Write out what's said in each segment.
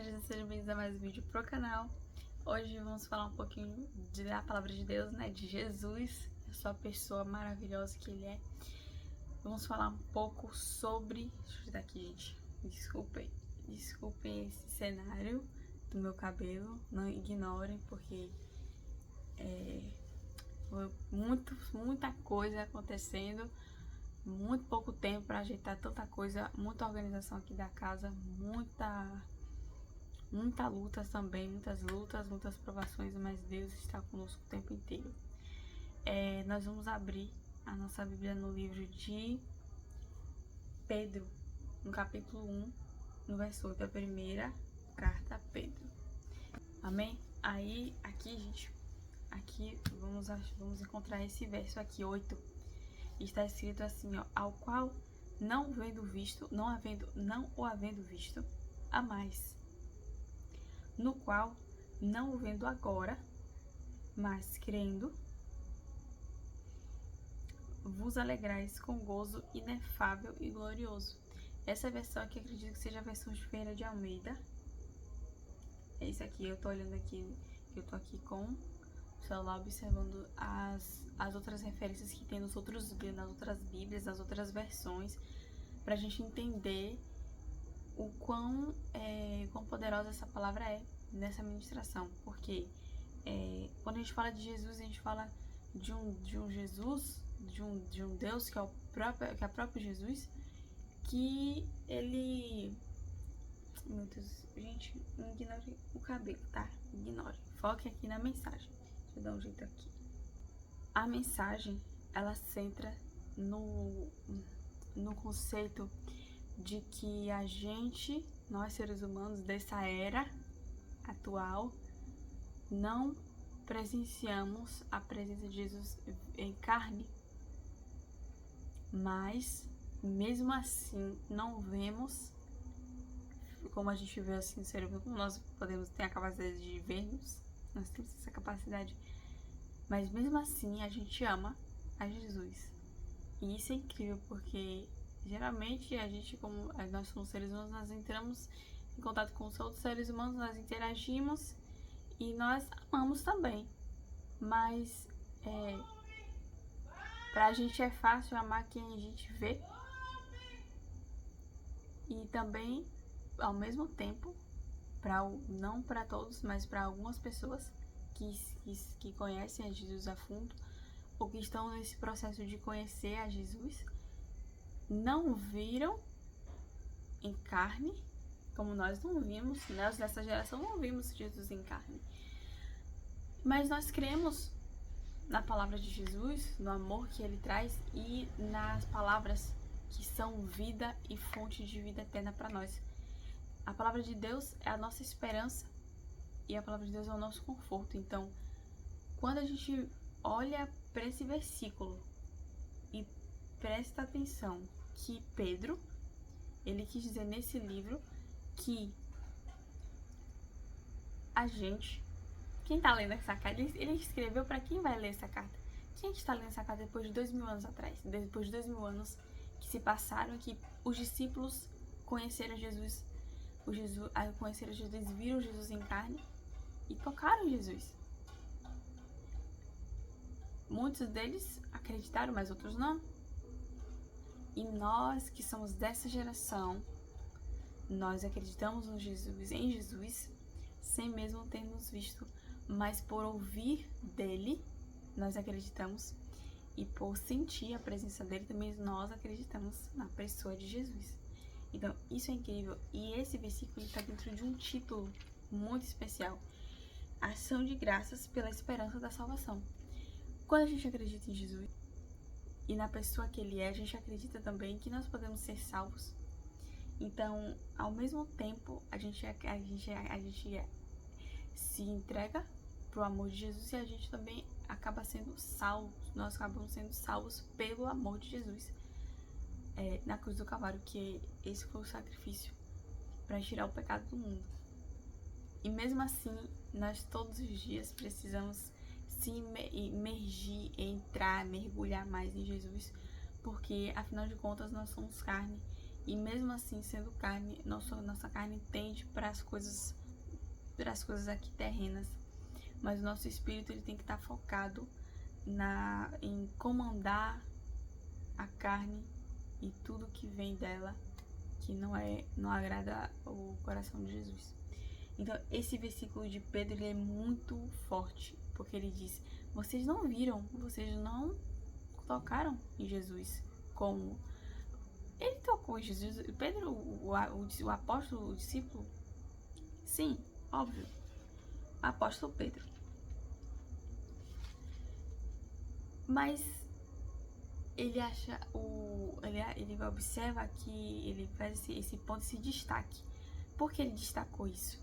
tarde, sejam bem-vindos a mais um vídeo pro canal. Hoje vamos falar um pouquinho da palavra de Deus, né, de Jesus, a sua pessoa maravilhosa que ele é. Vamos falar um pouco sobre... Deixa eu tirar aqui, gente. Desculpem esse cenário do meu cabelo, não ignorem, porque foi muita coisa acontecendo, muito pouco tempo para ajeitar tanta coisa, muita organização aqui da casa, muita luta também, muitas provações, mas Deus está conosco o tempo inteiro. Nós vamos abrir a nossa Bíblia no livro de Pedro, no capítulo 1, no verso 8, a primeira carta a Pedro. Amém? Aí, aqui, gente, vamos encontrar esse verso aqui, 8, está escrito assim, ó: ao qual não o havendo visto, amais, no qual não o vendo agora, mas crendo, vos alegrais com gozo inefável e glorioso. Essa versão aqui, acredito que seja a versão de Ferreira de Almeida. É isso aqui, eu tô olhando aqui, eu tô aqui com o celular observando as outras referências que tem nas outras Bíblias, nas outras versões, pra gente entender o quão poderosa essa palavra é nessa ministração. Porque quando a gente fala de Jesus, a gente fala de um Jesus, de um Deus que é o próprio Jesus, que ele... Meu Deus, gente, ignore o cabelo, tá? Ignore. Foque aqui na mensagem. Deixa eu dar um jeito aqui. A mensagem, ela centra no conceito de que nós seres humanos dessa era atual, não presenciamos a presença de Jesus em carne, mas mesmo assim não vemos como a gente vê assim no cérebro, como nós podemos ter a capacidade de vermos, nós temos essa capacidade, mas mesmo assim a gente ama a Jesus. E isso é incrível, porque geralmente como nós somos seres humanos, nós entramos em contato com os outros seres humanos, nós interagimos e nós amamos também, mas pra gente é fácil amar quem a gente vê, e também ao mesmo tempo, não para todos, mas para algumas pessoas que conhecem a Jesus a fundo, ou que estão nesse processo de conhecer a Jesus, não viram em carne, como nós não vimos, nós dessa geração não vimos Jesus em carne, mas nós cremos na palavra de Jesus, no amor que ele traz e nas palavras que são vida e fonte de vida eterna para nós. A palavra de Deus é a nossa esperança e a palavra de Deus é o nosso conforto. Então, quando a gente olha para esse versículo e presta atenção que Pedro, ele quis dizer nesse livro que quem tá lendo essa carta, ele escreveu para quem vai ler essa carta. Quem está lendo essa carta depois de 2000 anos atrás? Depois de 2000 anos que se passaram, que os discípulos conheceram Jesus, viram Jesus em carne e tocaram Jesus. Muitos deles acreditaram, mas outros não. E nós que somos dessa geração, nós acreditamos em Jesus, sem mesmo termos visto, mas por ouvir dele, nós acreditamos, e por sentir a presença dele, também nós acreditamos na pessoa de Jesus. Então, isso é incrível. E esse versículo está dentro de um título muito especial: Ação de graças pela esperança da salvação. Quando a gente acredita em Jesus e na pessoa que ele é, a gente acredita também que nós podemos ser salvos. Então, ao mesmo tempo, a gente se entrega pro amor de Jesus, e a gente também acaba sendo salvo. Nós acabamos sendo salvos pelo amor de Jesus na cruz do Calvário, que esse foi o sacrifício para tirar o pecado do mundo. E mesmo assim, nós todos os dias precisamos se imergir, mergulhar mais em Jesus, porque afinal de contas nós somos carne, e mesmo assim, sendo carne, nossa carne tende para as coisas pelas coisas aqui terrenas, mas o nosso espírito ele tem que estar focado em comandar a carne e tudo que vem dela, que não agrada o coração de Jesus. Então, esse versículo de Pedro ele é muito forte, porque ele diz: vocês não viram, vocês não tocaram em Jesus como ele tocou em Jesus. Pedro, o apóstolo, o discípulo, sim, óbvio, apóstolo Pedro. Mas ele acha ele observa que ele faz esse ponto, esse destaque. Por que ele destacou isso?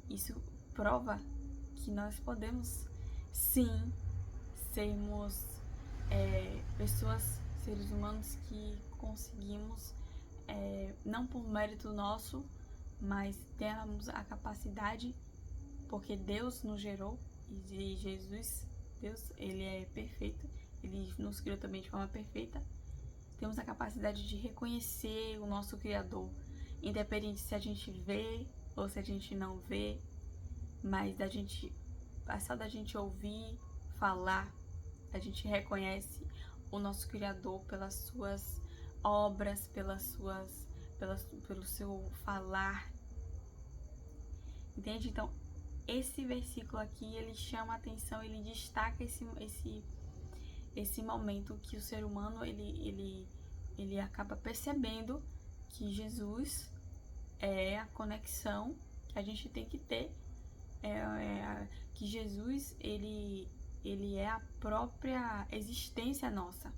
Isso prova que nós podemos sim sermos pessoas, seres humanos que conseguimos, não por mérito nosso, mas temos a capacidade, porque Deus nos gerou, e Jesus, Deus, ele é perfeito, ele nos criou também de forma perfeita. Temos a capacidade de reconhecer o nosso Criador, independente se a gente vê ou se a gente não vê, mas só da gente ouvir falar, a gente reconhece o nosso Criador pelas suas obras, pelo seu falar. Entende? Então, esse versículo aqui, ele chama a atenção, ele destaca esse momento que o ser humano, ele acaba percebendo que Jesus é a conexão que a gente tem que ter, que Jesus, ele é a própria existência nossa,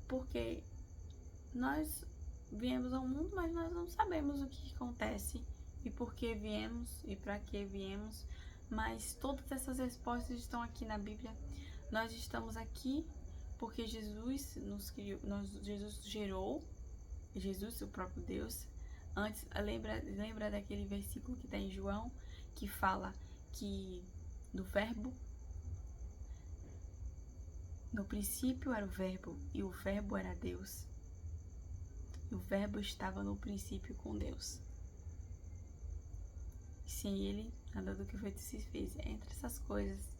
porque nós viemos ao mundo, mas nós não sabemos o que acontece e por que viemos e para que viemos, mas todas essas respostas estão aqui na Bíblia. Nós estamos aqui porque Jesus nos criou, Jesus gerou, Jesus, o próprio Deus. Antes, lembra daquele versículo que está em João, que fala que do verbo, no princípio era o verbo, e o verbo era Deus. E o verbo estava no princípio com Deus. Sem ele, nada do que foi se fez. Entre essas coisas.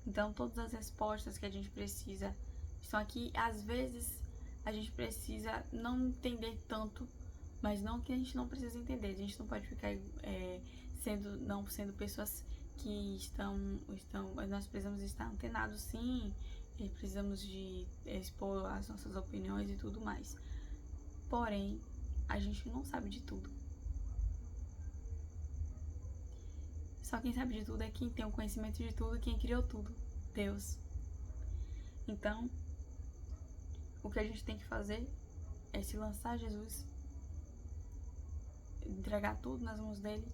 Então, todas as respostas que a gente precisa estão aqui. Às vezes, a gente precisa não entender tanto, mas não que a gente não precisa entender. A gente não pode ficar sendo pessoas que nós precisamos estar antenados, sim, e precisamos de expor as nossas opiniões e tudo mais. Porém, a gente não sabe de tudo. Só quem sabe de tudo é quem tem o conhecimento de tudo, quem criou tudo, Deus. Então, o que a gente tem que fazer é se lançar a Jesus, entregar tudo nas mãos dele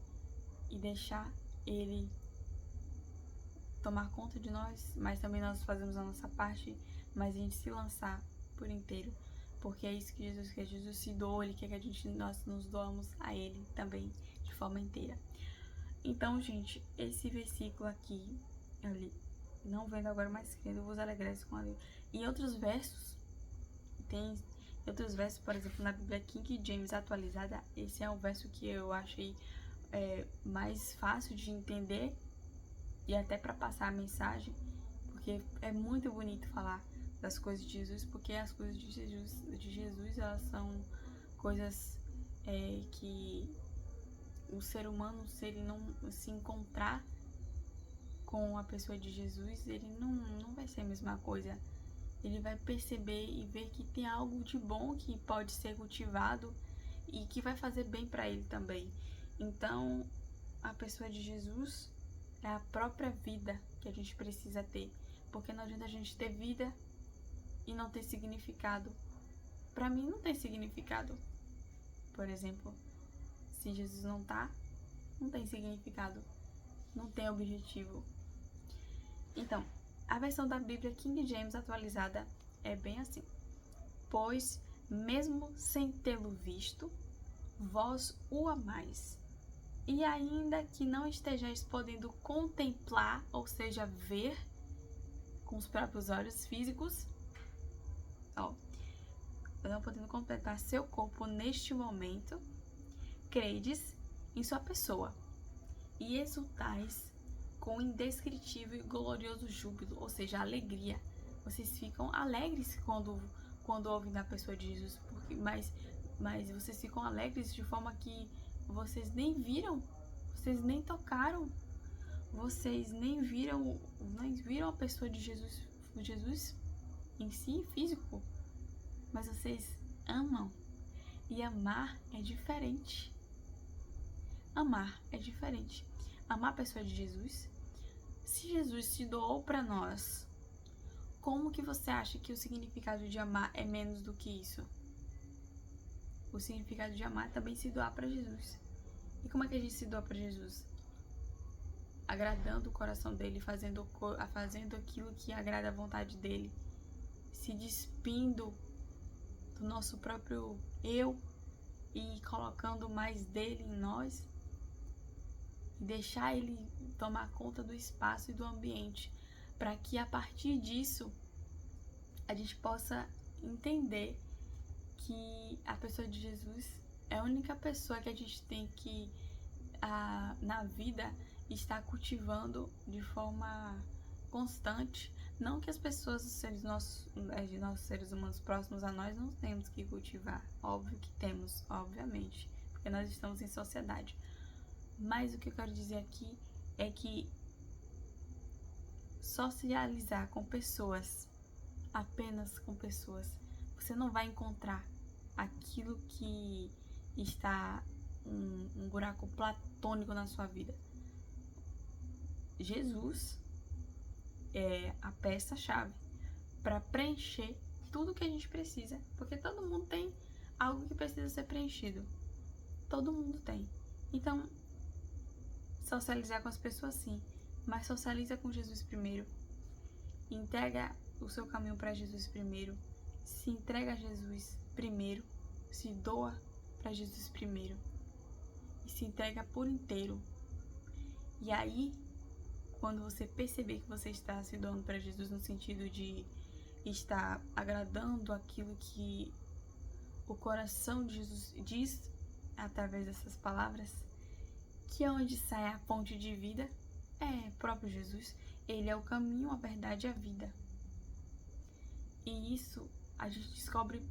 e deixar ele tomar conta de nós, mas também nós fazemos a nossa parte, mas a gente se lançar por inteiro, porque é isso que Jesus quer. Jesus se doou, ele quer que nós nos doamos a ele também de forma inteira. Então, gente, esse versículo aqui, eu li, não vendo agora, mas querendo vos alegrais com a Deus. Em outros versos, por exemplo, na Bíblia King James atualizada, esse é um verso que eu achei mais fácil de entender e até para passar a mensagem, porque é muito bonito falar das coisas de Jesus, porque as coisas de Jesus elas são coisas que o ser humano, se ele não se encontrar com a pessoa de Jesus, ele não vai ser a mesma coisa. Ele vai perceber e ver que tem algo de bom que pode ser cultivado e que vai fazer bem para ele também. Então, a pessoa de Jesus é a própria vida que a gente precisa ter, porque não adianta a gente ter vida e não ter significado. Para mim não tem significado. Por exemplo, se Jesus não tem significado, não tem objetivo. Então, a versão da Bíblia King James atualizada é bem assim: pois, mesmo sem tê-lo visto, vós o amais, e ainda que não estejais podendo contemplar, ou seja, ver com os próprios olhos físicos, não podendo contemplar seu corpo neste momento, credes em sua pessoa e exultais com indescritível e glorioso júbilo, ou seja, alegria. Vocês ficam alegres quando ouvem da pessoa de Jesus, mas vocês ficam alegres de forma que vocês nem viram, vocês nem tocaram, vocês nem viram a pessoa de Jesus em si, físico, mas vocês amam. E amar é diferente. Amar é diferente. Amar a pessoa de Jesus. Se Jesus se doou para nós, como que você acha que o significado de amar é menos do que isso? O significado de amar é também se doar para Jesus. E como é que a gente se doa para Jesus? Agradando o coração dele, fazendo aquilo que agrada a vontade dele, se despindo do nosso próprio eu e colocando mais dele em nós, e deixar ele tomar conta do espaço e do ambiente, para que a partir disso a gente possa entender que a pessoa de Jesus é a única pessoa que a gente tem que na vida estar cultivando de forma constante. Não que as pessoas, os nossos seres humanos próximos a nós, não temos que cultivar. Óbvio que temos, obviamente, porque nós estamos em sociedade. Mas o que eu quero dizer aqui é que socializar com pessoas, apenas com pessoas, você não vai encontrar aquilo que está um buraco platônico na sua vida. Jesus é a peça-chave para preencher tudo que a gente precisa, porque todo mundo tem algo que precisa ser preenchido. Todo mundo tem. Então, socializar com as pessoas sim, mas socializa com Jesus primeiro. Entrega o seu caminho para Jesus primeiro. Se entrega a Jesus primeiro. Se doa para Jesus primeiro. E se entrega por inteiro. E aí, quando você perceber que você está se doando para Jesus no sentido de estar agradando aquilo que o coração de Jesus diz através dessas palavras, que é onde sai a fonte de vida, é o próprio Jesus. Ele é o caminho, a verdade e a vida. E isso a gente descobre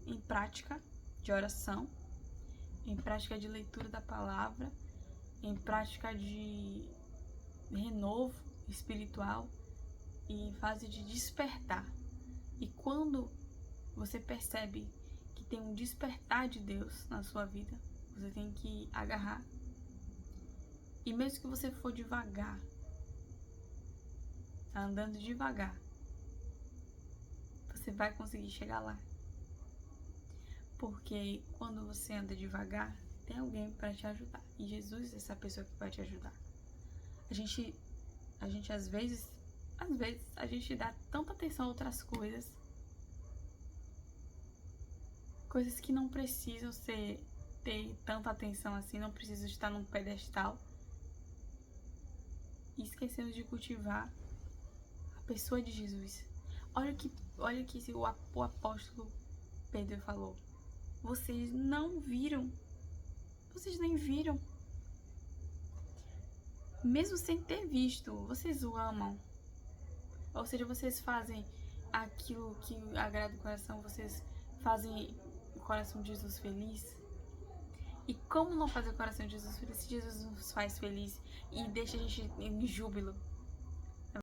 em prática de oração, em prática de leitura da palavra, em prática de renovo espiritual e em fase de despertar. E quando você percebe que tem um despertar de Deus na sua vida, você tem que agarrar. E mesmo que você for devagar, tá andando devagar, você vai conseguir chegar lá. Porque quando você anda devagar, tem alguém para te ajudar. E Jesus é essa pessoa que vai te ajudar. A gente às vezes a gente dá tanta atenção a outras coisas que não precisam ter tanta atenção assim, não precisam estar num pedestal. E esquecemos de cultivar a pessoa de Jesus. Olha o que o apóstolo Pedro falou. Vocês não viram. Vocês nem viram. Mesmo sem ter visto, vocês o amam. Ou seja, vocês fazem aquilo que agrada o coração, vocês fazem o coração de Jesus feliz. E como não fazer o coração de Jesus feliz se Jesus nos faz feliz e deixa a gente em júbilo?